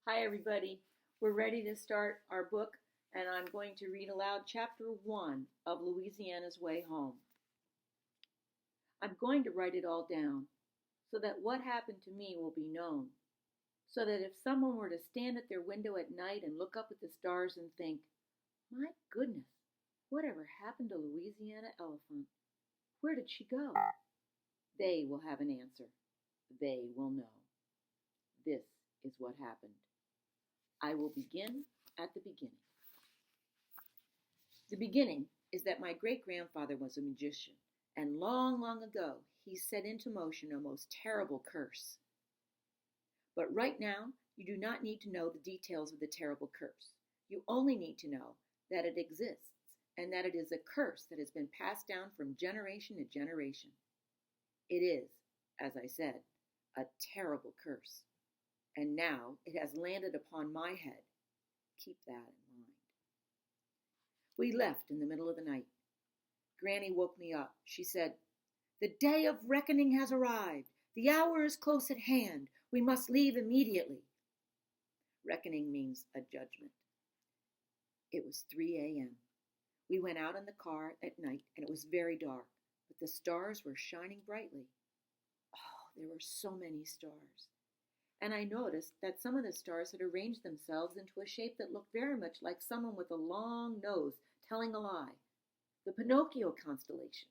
Hi, everybody. We're ready to start our book, and I'm going to read aloud Chapter 1 of Louisiana's Way Home. I'm going to write it all down so that what happened to me will be known, so that if someone were to stand at their window at night and look up at the stars and think, "My goodness, whatever happened to Louisiana Elephant? Where did she go?" they will have an answer. They will know. This is what happened. I will begin at the beginning. The beginning is that my great-grandfather was a magician, and long, long ago he set into motion a most terrible curse. But right now, you do not need to know the details of the terrible curse. You only need to know that it exists, and that it is a curse that has been passed down from generation to generation. It is, as I said, a terrible curse. And now it has landed upon my head. Keep that in mind. We left in the middle of the night. Granny woke me up. She said, "The day of reckoning has arrived. The hour is close at hand. We must leave immediately." Reckoning means a judgment. It was 3 a.m. We went out in the car at night, and it was very dark, but the stars were shining brightly. Oh, there were so many stars. And I noticed that some of the stars had arranged themselves into a shape that looked very much like someone with a long nose telling a lie. The Pinocchio constellation.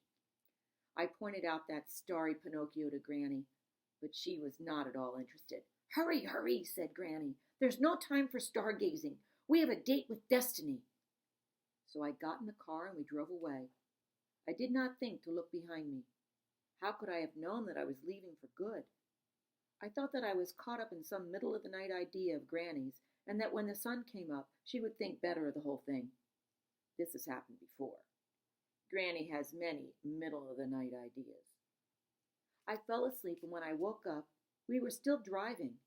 I pointed out that starry Pinocchio to Granny, but she was not at all interested. "Hurry, hurry," said Granny. "There's no time for stargazing. We have a date with destiny." So I got in the car and we drove away. I did not think to look behind me. How could I have known that I was leaving for good? I thought that I was caught up in some middle-of-the-night idea of Granny's, and that when the sun came up, she would think better of the whole thing. This has happened before. Granny has many middle-of-the-night ideas. I fell asleep, and when I woke up, we were still driving.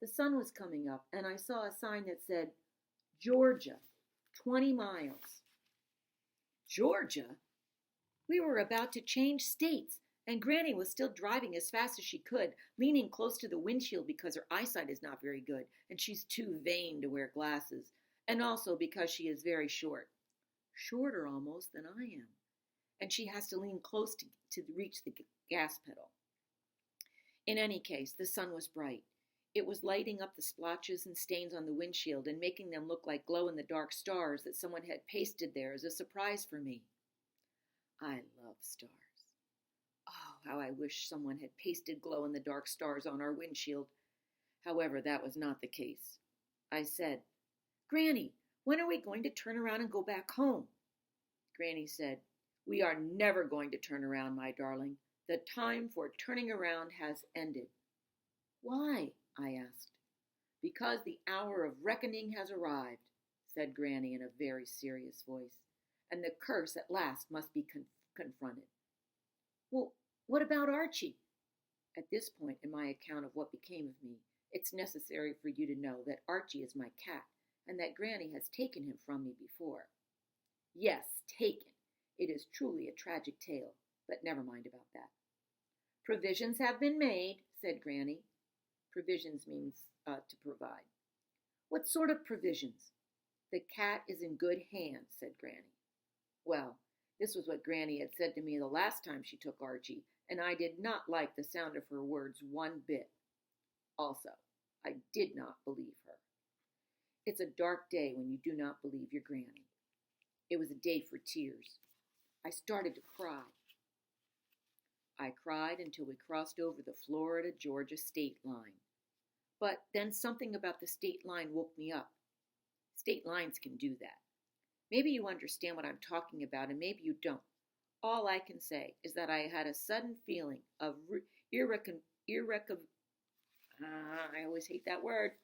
The sun was coming up, and I saw a sign that said, "Georgia, 20 miles. Georgia? We were about to change states, and Granny was still driving as fast as she could, leaning close to the windshield because her eyesight is not very good, and she's too vain to wear glasses, and also because she is very short. Shorter almost than I am. And she has to lean close to reach the gas pedal. In any case, the sun was bright. It was lighting up the splotches and stains on the windshield and making them look like glow-in-the-dark stars that someone had pasted there as a surprise for me. I love stars. Oh, how I wish someone had pasted glow-in-the-dark stars on our windshield. However, that was not the case. I said, "Granny, when are we going to turn around and go back home?" Granny said, "We are never going to turn around, my darling. The time for turning around has ended." "Why?" I asked. "Because the hour of reckoning has arrived," said Granny in a very serious voice, "and the curse at last must be confronted." "Well, what about Archie?" At this point in my account of what became of me, it's necessary for you to know that Archie is my cat, and that Granny has taken him from me before. Yes, taken. It is truly a tragic tale, but never mind about that. "Provisions have been made," said Granny. Provisions means to provide. "What sort of provisions?" "The cat is in good hands," said Granny. Well, this was what Granny had said to me the last time she took Archie, and I did not like the sound of her words one bit. Also, I did not believe her. It's a dark day when you do not believe your Granny. It was a day for tears. I started to cry. I cried until we crossed over the Florida-Georgia state line. But then something about the state line woke me up. State lines can do that. Maybe you understand what I'm talking about, and maybe you don't. All I can say is that I had a sudden feeling of I always hate that word,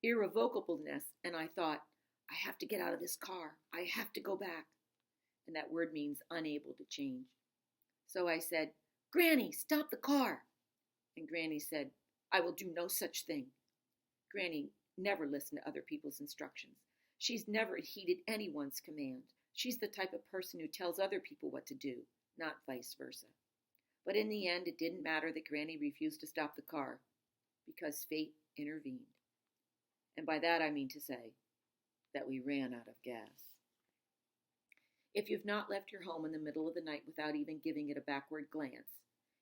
irrevocableness, and I thought, I have to get out of this car. I have to go back. And that word means unable to change. So I said, "Granny, stop the car." And Granny said, "I will do no such thing." Granny never listened to other people's instructions. She's never heeded anyone's command. She's the type of person who tells other people what to do, not vice versa. But in the end, it didn't matter that Granny refused to stop the car, because fate intervened. And by that I mean to say that we ran out of gas. If you've not left your home in the middle of the night without even giving it a backward glance,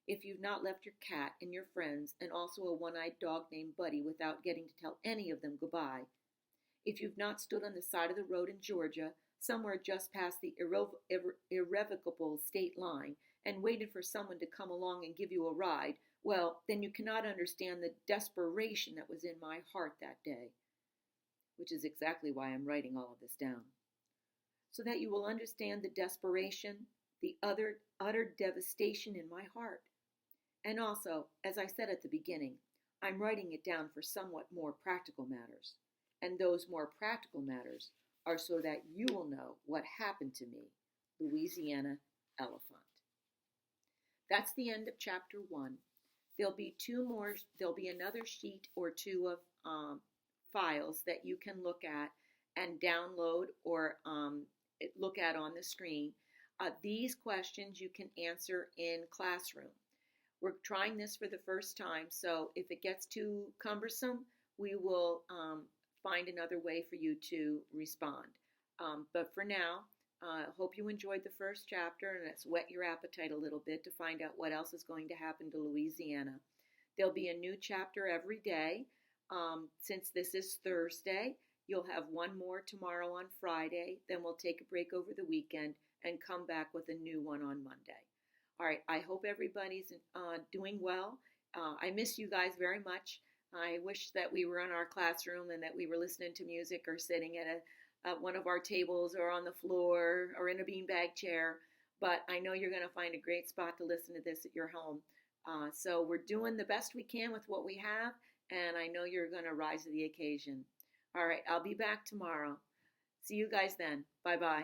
if you've not left your cat and your friends and also a one-eyed dog named Buddy without getting to tell any of them goodbye, if you've not stood on the side of the road in Georgia, somewhere just past the irrevocable state line, and waited for someone to come along and give you a ride, well, then you cannot understand the desperation that was in my heart that day, which is exactly why I'm writing all of this down. So that you will understand the desperation, the utter devastation in my heart. And also, as I said at the beginning, I'm writing it down for somewhat more practical matters. And those more practical matters are so that you will know what happened to me, Louisiana elephant. That's the end of chapter 1. There'll be another sheet or two of files that you can look at and download or look at on the screen. These questions you can answer in classroom. We're trying this for the first time, so if it gets too cumbersome, we will find another way for you to respond. But for now, hope you enjoyed the first chapter, and it's whet your appetite a little bit to find out what else is going to happen to Louisiana. There'll be a new chapter every day. Since this is Thursday, you'll have one more tomorrow on Friday. Then we'll take a break over the weekend and come back with a new one on Monday. All right, I hope everybody's doing well. I miss you guys very much. I wish that we were in our classroom and that we were listening to music or sitting at one of our tables or on the floor or in a beanbag chair. But I know you're going to find a great spot to listen to this at your home. So we're doing the best we can with what we have, and I know you're going to rise to the occasion. All right, I'll be back tomorrow. See you guys then. Bye-bye.